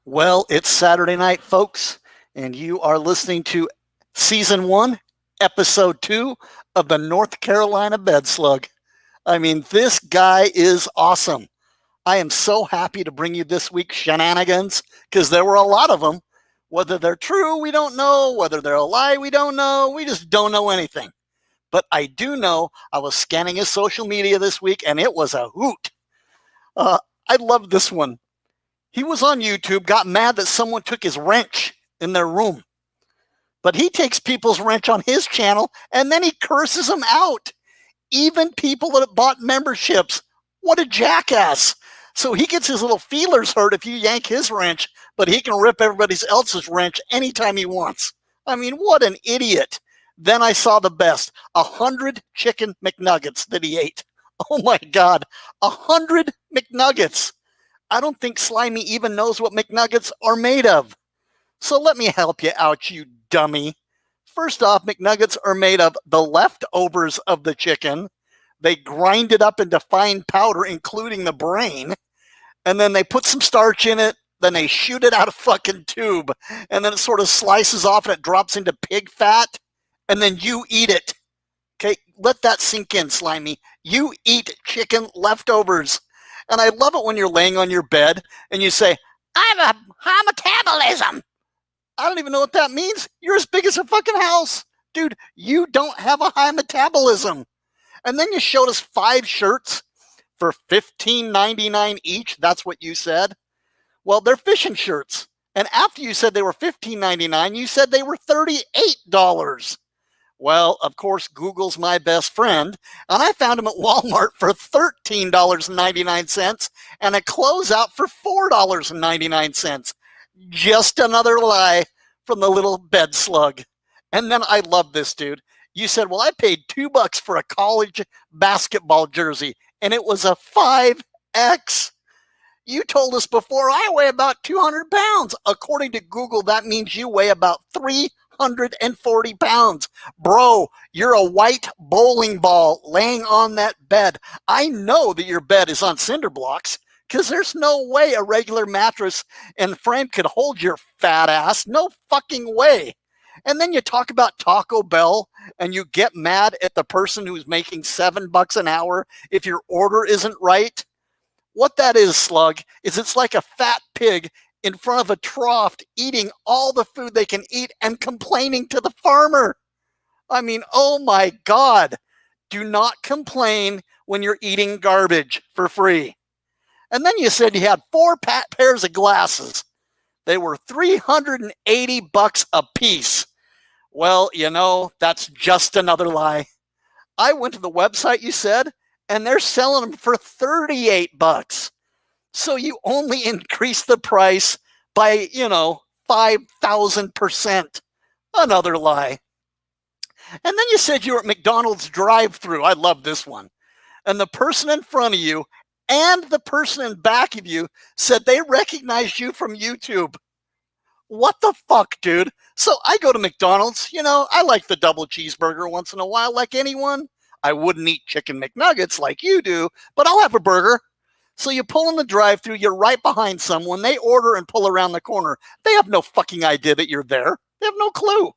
Well, it's Saturday night, folks, and you are listening to Season 1, Episode 2 of the North Carolina Bed Slug. I mean, this guy is awesome. I am so happy to bring you this week's shenanigans because there were a lot of them. Whether they're true, we don't know. Whether they're a lie, we don't know. We just don't know anything. But I do know I was scanning his social media this week, and it was a hoot. I love this one. He was on YouTube, got mad that someone took his wrench in their room. But he takes people's wrench on his channel and then he curses them out. Even people that bought memberships. What a jackass. So he gets his little feelers hurt if you yank his wrench, but he can rip everybody else's wrench anytime he wants. I mean, what an idiot. Then I saw the best, 100 chicken McNuggets that he ate. Oh my God, 100 McNuggets. I don't think Slimy even knows what McNuggets are made of. So let me help you out, you dummy. First off, McNuggets are made of the leftovers of the chicken. They grind it up into fine powder, including the brain. And then they put some starch in it. Then they shoot it out a fucking tube. And then it sort of slices off and it drops into pig fat. And then you eat it. Okay, let that sink in, Slimy. You eat chicken leftovers. And I love it when you're laying on your bed and you say, I have a high metabolism. I don't even know what that means. You're as big as a fucking house. Dude, you don't have a high metabolism. And then you showed us 5 shirts for $15.99 each. That's what you said. Well, they're fishing shirts. And after you said they were $15.99, you said they were $38. Well, of course, Google's my best friend, and I found them at Walmart for $13.99 and a closeout for $4.99. Just another lie from the little bed slug. And then I love this, dude. You said, well, I paid $2 for a college basketball jersey, and it was a 5X. You told us before I weigh about 200 pounds. According to Google, that means you weigh about 340 pounds. Bro, you're a white bowling ball laying on that bed. I know that your bed is on cinder blocks because there's no way a regular mattress and frame could hold your fat ass. No fucking way. And then you talk about Taco Bell and you get mad at the person who's making $7 an hour if your order isn't right. What that is, Slug, is it's like a fat pig in front of a trough eating all the food they can eat and complaining to the farmer. I mean, oh my God. Do not complain when you're eating garbage for free. And then you said you had 4 pairs of glasses. They were $380 a piece. Well, you know, that's just another lie. I went to the website you said, and they're selling them for $38. So you only increase the price by, 5,000%. Another lie. And then you said you were at McDonald's drive-thru. I love this one. And the person in front of you and the person in back of you said they recognized you from YouTube. What the fuck, dude? So I go to McDonald's. I like the double cheeseburger once in a while, like anyone. I wouldn't eat chicken McNuggets like you do, but I'll have a burger. So you pull in the drive-thru, you're right behind someone, they order and pull around the corner. They have no fucking idea that you're there. They have no clue.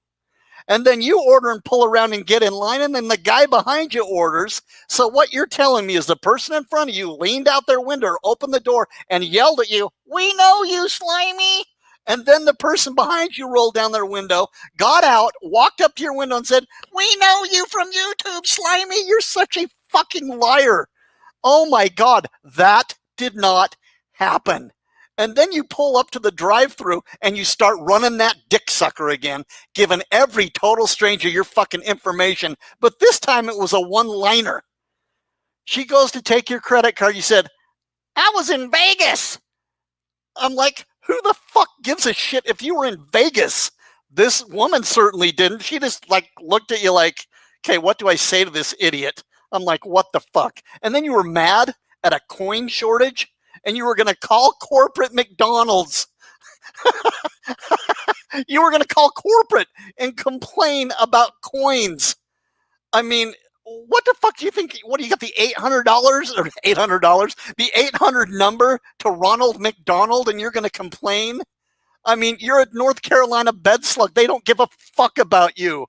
And then you order and pull around and get in line, and then the guy behind you orders. So what you're telling me is the person in front of you leaned out their window or opened the door and yelled at you, "We know you, Slimy." And then the person behind you rolled down their window, got out, walked up to your window and said, "We know you from YouTube, Slimy. You're such a fucking liar." Oh my God, that did not happen. And then you pull up to the drive-thru and you start running that dick sucker again, giving every total stranger your fucking information. But this time it was a one-liner. She goes to take your credit card. You said, "I was in Vegas." I'm like, who the fuck gives a shit if you were in Vegas? This woman certainly didn't. She just looked at you like, okay, what do I say to this idiot? I'm like, what the fuck? And then you were mad at a coin shortage and you were going to call corporate McDonald's. You were going to call corporate and complain about coins. I mean, what the fuck do you think? What do you got, the $800 or $800? The 800 number to Ronald McDonald, and you're going to complain? I mean, you're a North Carolina bed slug. They don't give a fuck about you.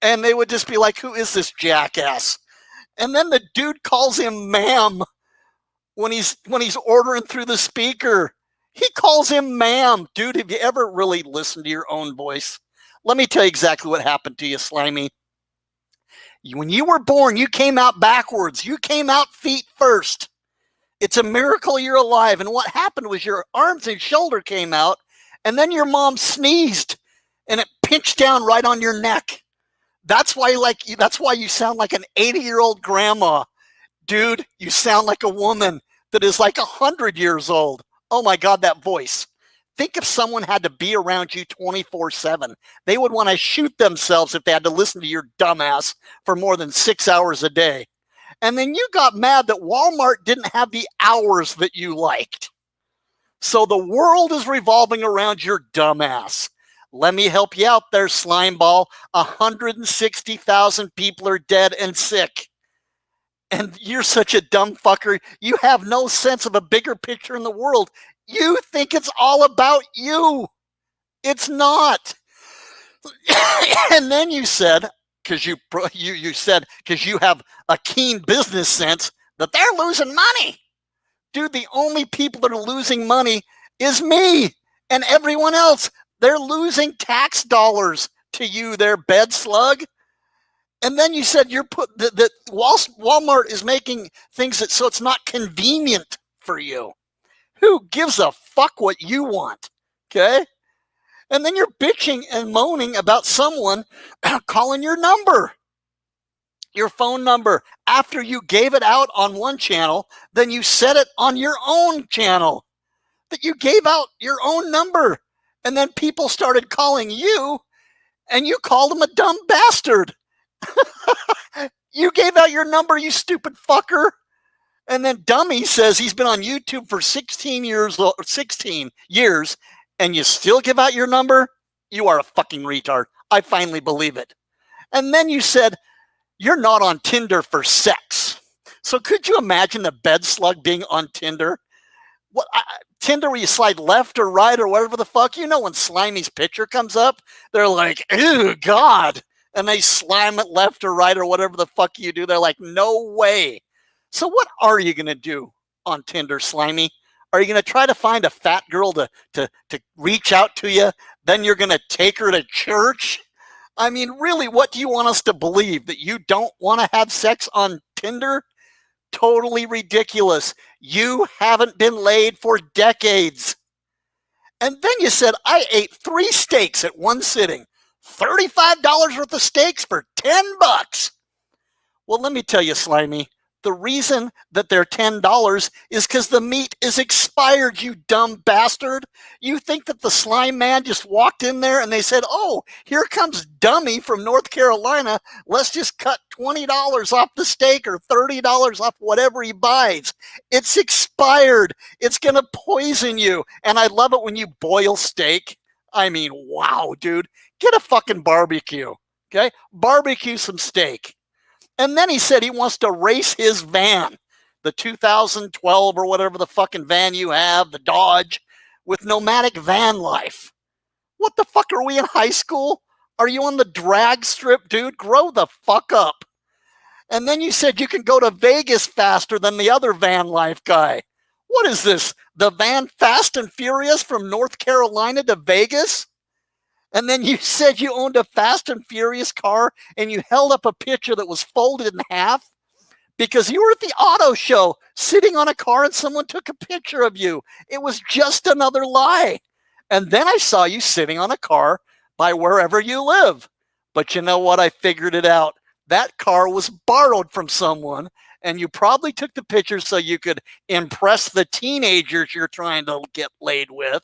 And they would just be like, who is this jackass? And then the dude calls him ma'am when he's ordering through the speaker. He calls him ma'am. Dude, have you ever really listened to your own voice? Let me tell you exactly what happened to you, Slimy. When you were born, you came out backwards. You came out feet first. It's a miracle you're alive. And what happened was your arms and shoulder came out, and then your mom sneezed, and it pinched down right on your neck. That's why you sound like an 80-year-old grandma. Dude, you sound like a woman that is like 100 years old. Oh my God, that voice. Think if someone had to be around you 24/7. They would want to shoot themselves if they had to listen to your dumbass for more than 6 hours a day. And then you got mad that Walmart didn't have the hours that you liked. So the world is revolving around your dumbass. Let me help you out there, Slimeball. 160,000 people are dead and sick. And you're such a dumb fucker. You have no sense of a bigger picture in the world. You think it's all about you. It's not. And then you said, because you have a keen business sense, that they're losing money. Dude, the only people that are losing money is me and everyone else. They're losing tax dollars to you, their bed slug. And then you said that Walmart is making things so it's not convenient for you. Who gives a fuck what you want? Okay? And then you're bitching and moaning about someone calling your number, your phone number. After you gave it out on one channel, then you said it on your own channel. That you gave out your own number. And then people started calling you, and you called them a dumb bastard. You gave out your number, you stupid fucker. And then Dummy says he's been on YouTube for 16 years, and you still give out your number? You are a fucking retard. I finally believe it. And then you said you're not on Tinder for sex. So could you imagine the bed slug being on Tinder? Tinder where you slide left or right or whatever the fuck. You know when Slimy's picture comes up, they're like, ew, God. And they slime it left or right or whatever the fuck you do. They're like, no way. So what are you going to do on Tinder, Slimy? Are you going to try to find a fat girl to reach out to you? Then you're going to take her to church? I mean, really, what do you want us to believe? That you don't want to have sex on Tinder? Totally ridiculous. You haven't been laid for decades. And then you said, I ate 3 steaks at one sitting. $35 worth of steaks for $10. Well, let me tell you, Slimy, the reason that they're $10 is because the meat is expired, you dumb bastard. You think that the slime man just walked in there and they said, oh, here comes Dummy from North Carolina. Let's just cut $20 off the steak or $30 off whatever he buys. It's expired. It's going to poison you. And I love it when you boil steak. I mean, wow, dude. Get a fucking barbecue, okay? Barbecue some steak. And then he said he wants to race his van, the 2012 or whatever the fucking van you have, the Dodge, with nomadic van life. What the fuck, are we in high school? Are you on the drag strip, dude? Grow the fuck up. And then you said you can go to Vegas faster than the other van life guy. What is this? The van Fast and Furious from North Carolina to Vegas? And then you said you owned a Fast and Furious car and you held up a picture that was folded in half because you were at the auto show sitting on a car and someone took a picture of you. It was just another lie. And then I saw you sitting on a car by wherever you live. But you know what? I figured it out. That car was borrowed from someone, and you probably took the picture so you could impress the teenagers you're trying to get laid with.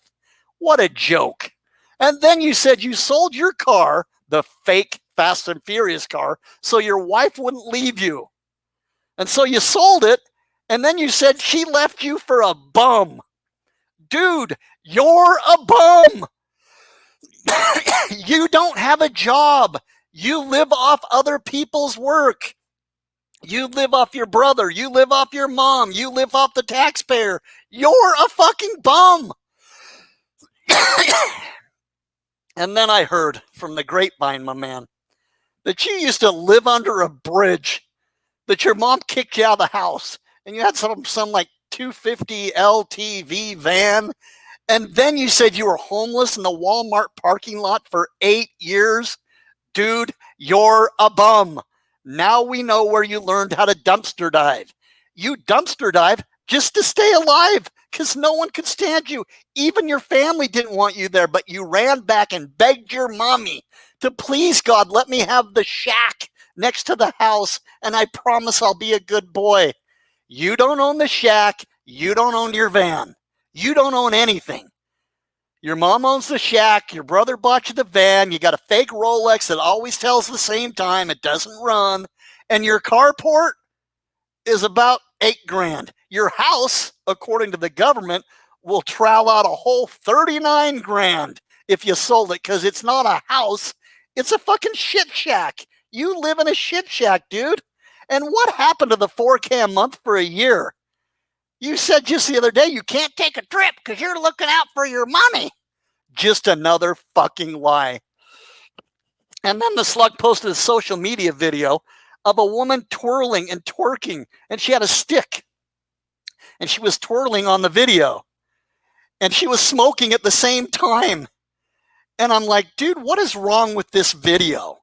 What a joke. And then you said you sold your car, the fake Fast and Furious car, so your wife wouldn't leave you. And so you sold it, and then you said she left you for a bum. Dude, you're a bum. You don't have a job. You live off other people's work. You live off your brother. You live off your mom. You live off the taxpayer. You're a fucking bum. And then I heard from the grapevine, my man, that you used to live under a bridge, that your mom kicked you out of the house, and you had some like 250 LTV van. And then you said you were homeless in the Walmart parking lot for 8 years. Dude, you're a bum. Now we know where you learned how to dumpster dive. You dumpster dive just to stay alive because no one could stand you. Even your family didn't want you there, but you ran back and begged your mommy to please God, let me have the shack next to the house, and I promise I'll be a good boy. You don't own the shack. You don't own your van. You don't own anything. Your mom owns the shack. Your brother bought you the van. You got a fake Rolex that always tells the same time. It doesn't run. And your carport is about $8,000. Your house, according to the government, will trowel out a whole $39,000 if you sold it, because it's not a house. It's a fucking shit shack. You live in a shit shack, dude. And what happened to the 4K a month for a year? You said just the other day you can't take a trip because you're looking out for your money. Just another fucking lie. And then the slug posted a social media video of a woman twirling and twerking, and she had a stick, and she was twirling on the video, and she was smoking at the same time. And I'm like, dude, what is wrong with this video?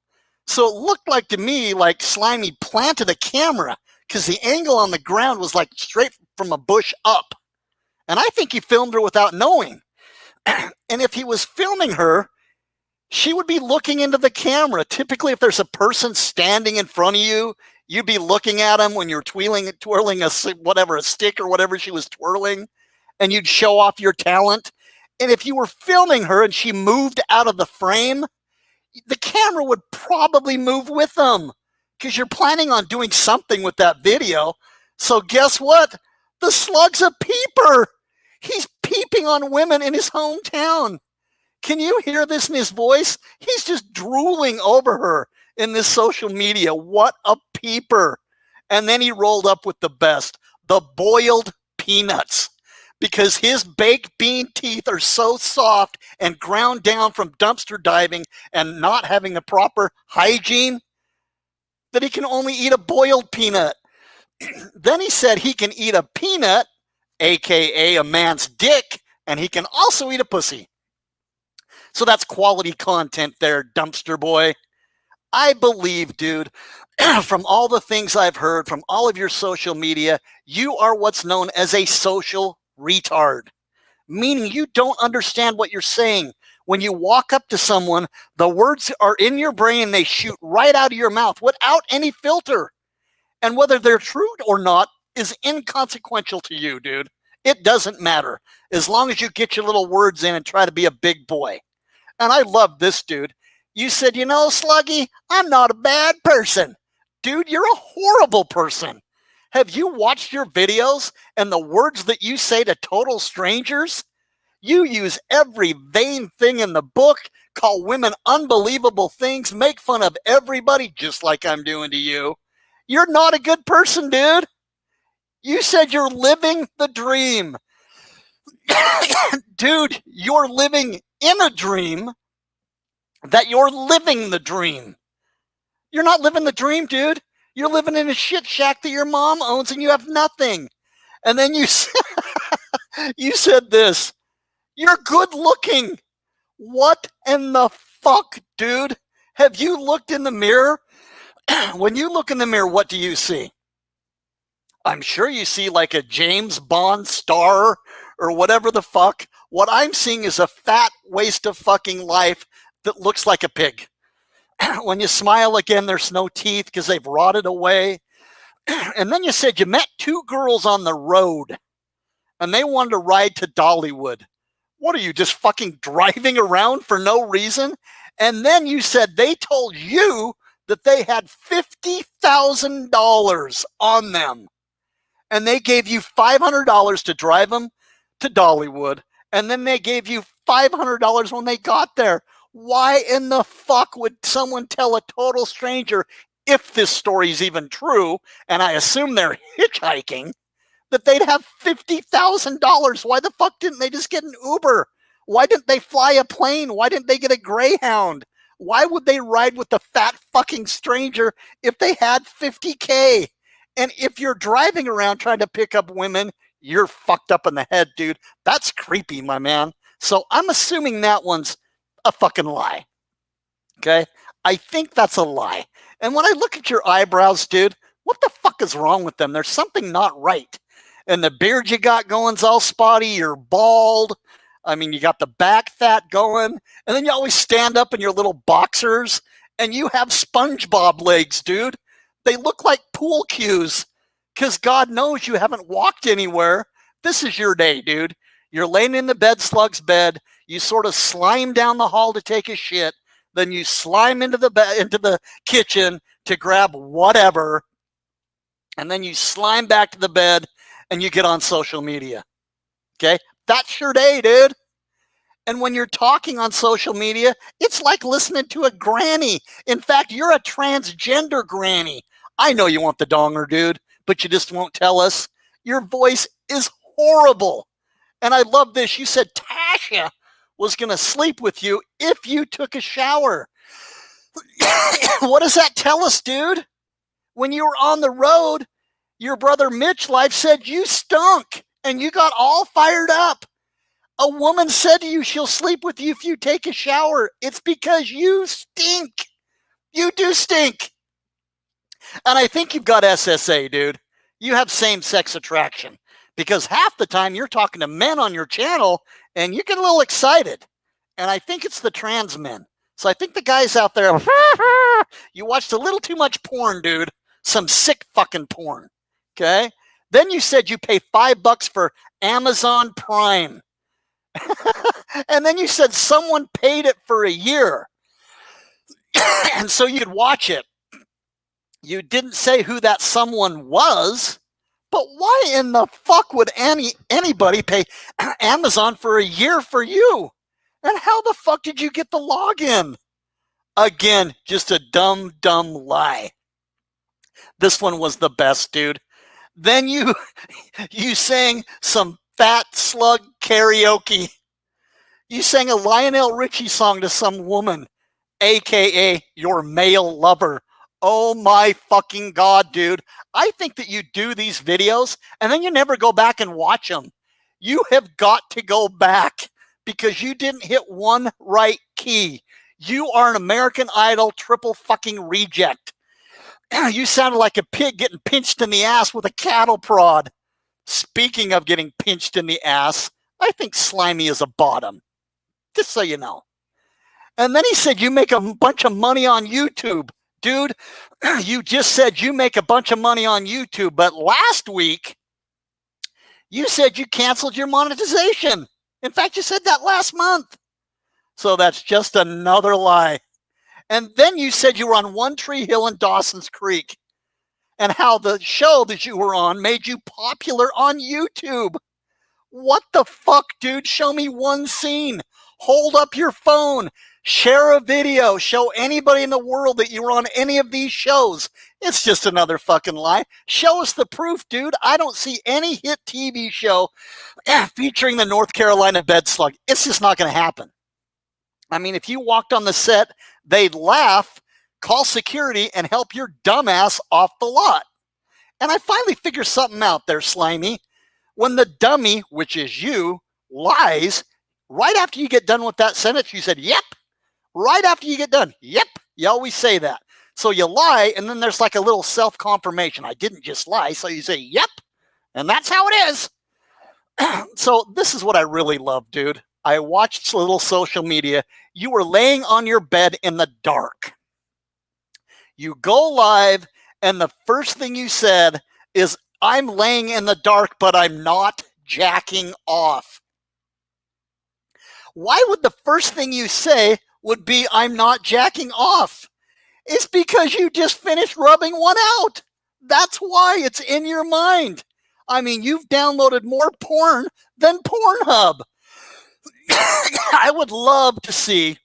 So it looked like to me like Slimy planted a camera because the angle on the ground was like straight from a bush up. And I think he filmed her without knowing. And if he was filming her, she would be looking into the camera. Typically, if there's a person standing in front of you, you'd be looking at them when you're twirling a stick or whatever she was twirling, and you'd show off your talent. And if you were filming her and she moved out of the frame, the camera would probably move with them because you're planning on doing something with that video. So guess what? The slug's a peeper. He's peeping on women in his hometown. Can you hear this in his voice? He's just drooling over her in this social media. What a peeper. And then he rolled up with the best, the boiled peanuts, because his baked bean teeth are so soft and ground down from dumpster diving and not having the proper hygiene that he can only eat a boiled peanut. Then he said he can eat a peanut, aka a man's dick, and he can also eat a pussy. So that's quality content there, dumpster boy. I believe, dude, from all the things I've heard from all of your social media, you are what's known as a social retard, meaning you don't understand what you're saying. When you walk up to someone, the words are in your brain, they shoot right out of your mouth without any filter. And whether they're true or not is inconsequential to you, dude. It doesn't matter as long as you get your little words in and try to be a big boy. And I love this, dude. You said, you know, Sluggy, I'm not a bad person. Dude, you're a horrible person. Have you watched your videos and the words that you say to total strangers? You use every vain thing in the book, call women unbelievable things, make fun of everybody just like I'm doing to you. You're not a good person, dude. You said you're living the dream. Dude, you're living in a dream that you're living the dream. You're not living the dream, dude. You're living in a shit shack that your mom owns and you have nothing. And then you said this. You're good looking. What in the fuck, dude? Have you looked in the mirror? When you look in the mirror, what do you see? I'm sure you see like a James Bond star or whatever the fuck. What I'm seeing is a fat waste of fucking life that looks like a pig. When you smile again, there's no teeth because they've rotted away. And then you said you met two girls on the road and they wanted to ride to Dollywood. What are you, just fucking driving around for no reason? And then you said they told you that they had $50,000 on them. And they gave you $500 to drive them to Dollywood. And then they gave you $500 when they got there. Why in the fuck would someone tell a total stranger, if this story is even true, and I assume they're hitchhiking, that they'd have $50,000? Why the fuck didn't they just get an Uber? Why didn't they fly a plane? Why didn't they get a Greyhound? Why would they ride with the fat fucking stranger if they had 50K? And if you're driving around trying to pick up women, you're fucked up in the head, dude. That's creepy, my man. So I'm assuming that one's a fucking lie. Okay? I think that's a lie. And when I look at your eyebrows, dude, what the fuck is wrong with them? There's something not right. And the beard you got going's all spotty. You're bald. I mean, you got the back fat going. And then you always stand up in your little boxers. And you have SpongeBob legs, dude. They look like pool cues. Because God knows you haven't walked anywhere. This is your day, dude. You're laying in the bed slug's bed. You sort of slime down the hall to take a shit. Then you slime into the kitchen to grab whatever. And then you slime back to the bed and you get on social media. Okay? That's your day, dude. And when you're talking on social media, it's like listening to a granny. In fact, you're a transgender granny. I know you want the donger, dude, but you just won't tell us. Your voice is horrible. And I love this. You said Tasha was going to sleep with you if you took a shower. What does that tell us, dude? When you were on the road, your brother Mitch Life said you stunk and you got all fired up. A woman said to you she'll sleep with you if you take a shower. It's because you stink. You do stink. And I think you've got SSA, dude. You have same-sex attraction. Because half the time you're talking to men on your channel and you get a little excited. And I think it's the trans men. So I think the guys out there, you watched a little too much porn, dude. Some sick fucking porn. Okay? Then you said you pay $5 for Amazon Prime. And then you said someone paid it for a year. And so you could watch it. You didn't say who that someone was. But why in the fuck would anybody pay Amazon for a year for you? And how the fuck did you get the login? Again, just a dumb lie. This one was the best, dude. Then you sang some fat slug karaoke. You sang a Lionel Richie song to some woman, a.k.a. your male lover. Oh my fucking God, dude. I think that you do these videos and then you never go back and watch them. You have got to go back because you didn't hit one right key. You are an American Idol triple fucking reject. You sounded like a pig getting pinched in the ass with a cattle prod. Speaking of getting pinched in the ass, I think Slimy is a bottom. Just so you know. And then he said you make a bunch of money on YouTube. Dude, you just said you make a bunch of money on YouTube, but last week, you said you canceled your monetization. In fact, you said that last month. So that's just another lie. And then you said you were on One Tree Hill in Dawson's Creek and how the show that you were on made you popular on YouTube. What the fuck, dude? Show me one scene. Hold up your phone. Share a video. Show anybody in the world that you were on any of these shows. It's just another fucking lie. Show us the proof, dude. I don't see any hit TV show featuring the North Carolina bed slug. It's just not going to happen. I mean, if you walked on the set, they'd laugh, call security, and help your dumbass off the lot. And I finally figured something out there, Slimy. When the dummy, which is you, lies, right after you get done with that sentence, you said, yep. Right after you get done, yep. You always say that. So you lie, and then there's like a little self-confirmation. I didn't just lie, so you say, yep. And that's how it is. So this is what I really love, dude. I watched a little social media. You were laying on your bed in the dark. You go live, and the first thing you said is, I'm laying in the dark, but I'm not jacking off. Why would the first thing you say would be, I'm not jacking off? It's because you just finished rubbing one out. That's why it's in your mind. I mean, you've downloaded more porn than Pornhub. I would love to see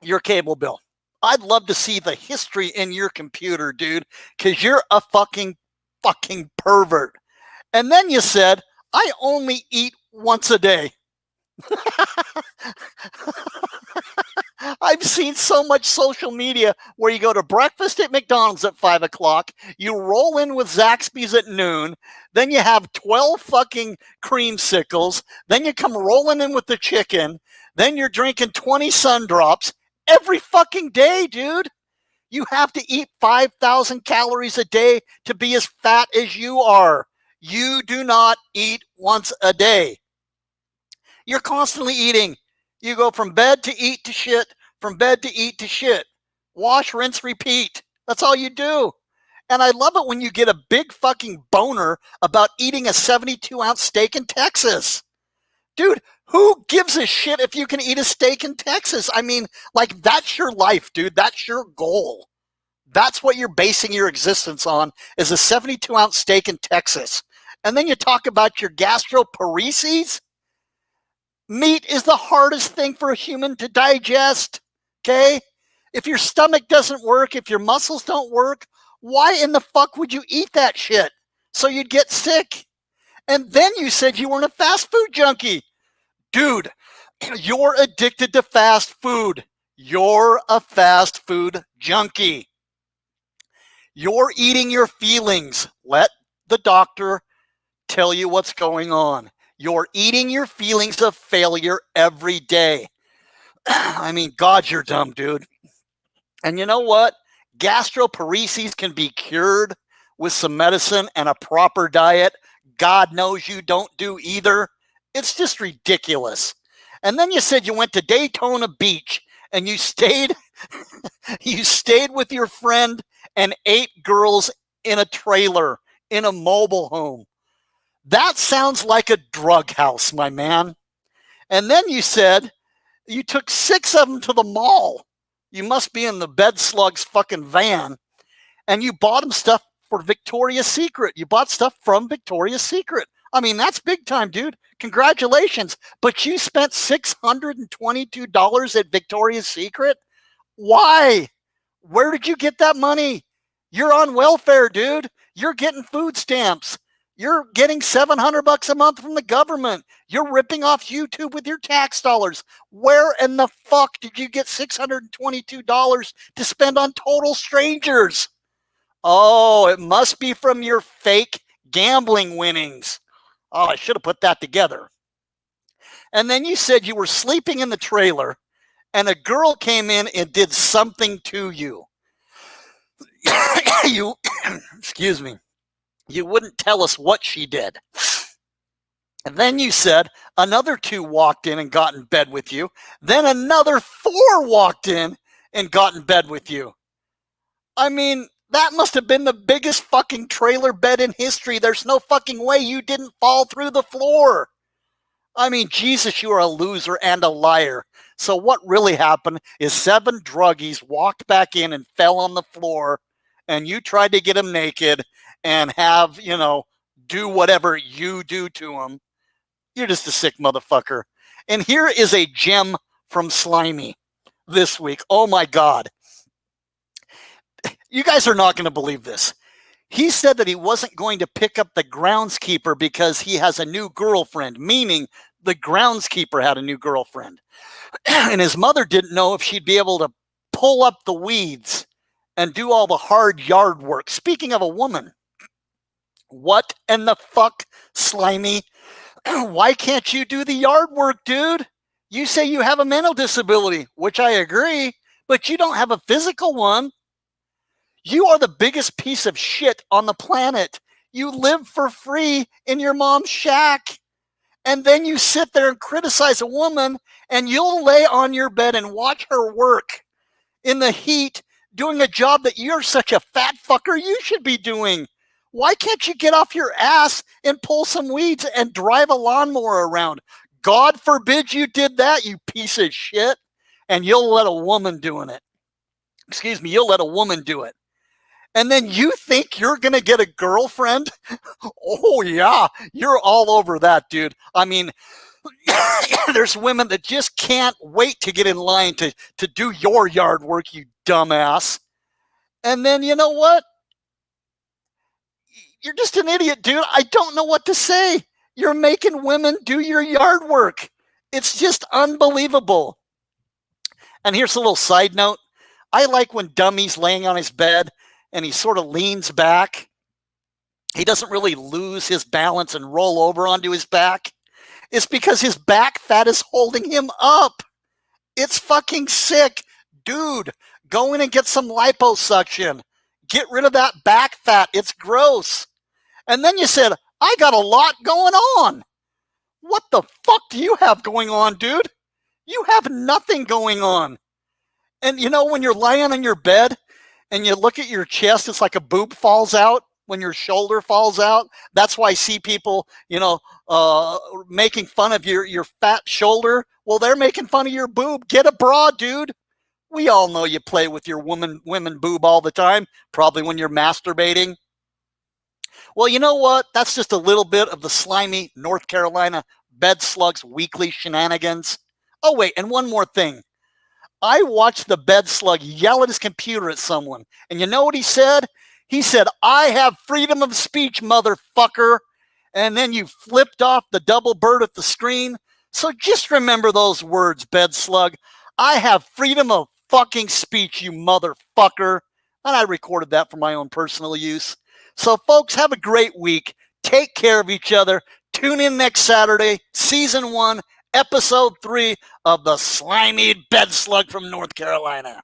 your cable bill. I'd love to see the history in your computer, dude, because you're a fucking pervert. And then you said, I only eat once a day. I've seen so much social media where you go to breakfast at McDonald's at 5 o'clock, you roll in with Zaxby's at noon, then you have 12 fucking creamsicles, then you come rolling in with the chicken, then you're drinking 20 sun drops every fucking day, dude. You have to eat 5,000 calories a day to be as fat as you are. You do not eat once a day. You're constantly eating. You go from bed to eat to shit, from bed to eat to shit. Wash, rinse, repeat. That's all you do. And I love it when you get a big fucking boner about eating a 72-ounce steak in Texas. Dude, who gives a shit if you can eat a steak in Texas? I mean, like, that's your life, dude. That's your goal. That's what you're basing your existence on, is a 72-ounce steak in Texas. And then you talk about your gastroparesis. Meat is the hardest thing for a human to digest, okay? If your stomach doesn't work, if your muscles don't work, why in the fuck would you eat that shit? So you'd get sick. And then you said you weren't a fast food junkie. Dude, you're addicted to fast food. You're a fast food junkie. You're eating your feelings. Let the doctor tell you what's going on. You're eating your feelings of failure every day. I mean, God, you're dumb, dude. And you know what? Gastroparesis can be cured with some medicine and a proper diet. God knows you don't do either. It's just ridiculous. And then you said you went to Daytona Beach and you stayed with your friend and 8 girls in a trailer in a mobile home. That sounds like a drug house, my man. And then you said you took 6 of them to the mall. You must be in the bed slug's fucking van. And you bought them stuff for Victoria's Secret. You bought stuff from Victoria's Secret. I mean, that's big time, dude. Congratulations. But you spent $622 at Victoria's Secret? Why? Where did you get that money? You're on welfare, dude. You're getting food stamps. You're getting $700 a month from the government. You're ripping off YouTube with your tax dollars. Where in the fuck did you get $622 to spend on total strangers? Oh, it must be from your fake gambling winnings. Oh, I should have put that together. And then you said you were sleeping in the trailer and a girl came in and did something to you. You, excuse me, you wouldn't tell us what she did. And then you said another 2 walked in and got in bed with you. Then another 4 walked in and got in bed with you. I mean, that must have been the biggest fucking trailer bed in history. There's no fucking way you didn't fall through the floor. I mean, Jesus, you are a loser and a liar. So what really happened is 7 druggies walked back in and fell on the floor, and you tried to get them naked and have, do whatever you do to them. You're just a sick motherfucker. And here is a gem from Slimy this week. Oh my God. You guys are not going to believe this. He said that he wasn't going to pick up the groundskeeper because he has a new girlfriend, meaning the groundskeeper had a new girlfriend. And his mother didn't know if she'd be able to pull up the weeds and do all the hard yard work. Speaking of a woman, what in the fuck, Slimy? Why can't you do the yard work, dude? You say you have a mental disability, which I agree, but you don't have a physical one. You are the biggest piece of shit on the planet. You live for free in your mom's shack. And then you sit there and criticize a woman, and you'll lay on your bed and watch her work in the heat doing a job that you're such a fat fucker you should be doing. Why can't you get off your ass and pull some weeds and drive a lawnmower around? God forbid you did that, you piece of shit. And you'll let a woman doing it. Excuse me, you'll let a woman do it. And then you think you're going to get a girlfriend? Oh, yeah, you're all over that, dude. I mean, there's women that just can't wait to get in line to do your yard work, you dumbass. And then you know what? You're just an idiot, dude. I don't know what to say. You're making women do your yard work. It's just unbelievable. And here's a little side note. I like when Dummy's laying on his bed and he sort of leans back. He doesn't really lose his balance and roll over onto his back. It's because his back fat is holding him up. It's fucking sick. Dude, go in and get some liposuction. Get rid of that back fat. It's gross. And then you said, I got a lot going on. What the fuck do you have going on, dude? You have nothing going on. And you know, when you're lying on your bed and you look at your chest, it's like a boob falls out when your shoulder falls out. That's why I see people, making fun of your fat shoulder. Well, they're making fun of your boob. Get a bra, dude. We all know you play with your women boob all the time, probably when you're masturbating. Well, you know what? That's just a little bit of the slimy North Carolina bed slugs weekly shenanigans. Oh, wait, and one more thing. I watched the bed slug yell at his computer at someone. And you know what he said? He said, I have freedom of speech, motherfucker. And then you flipped off the double bird at the screen. So just remember those words, bed slug. I have freedom of fucking speech, you motherfucker. And I recorded that for my own personal use. So folks, have a great week. Take care of each other. Tune in next Saturday, season 1, episode 3 of the slimy bed slug from North Carolina.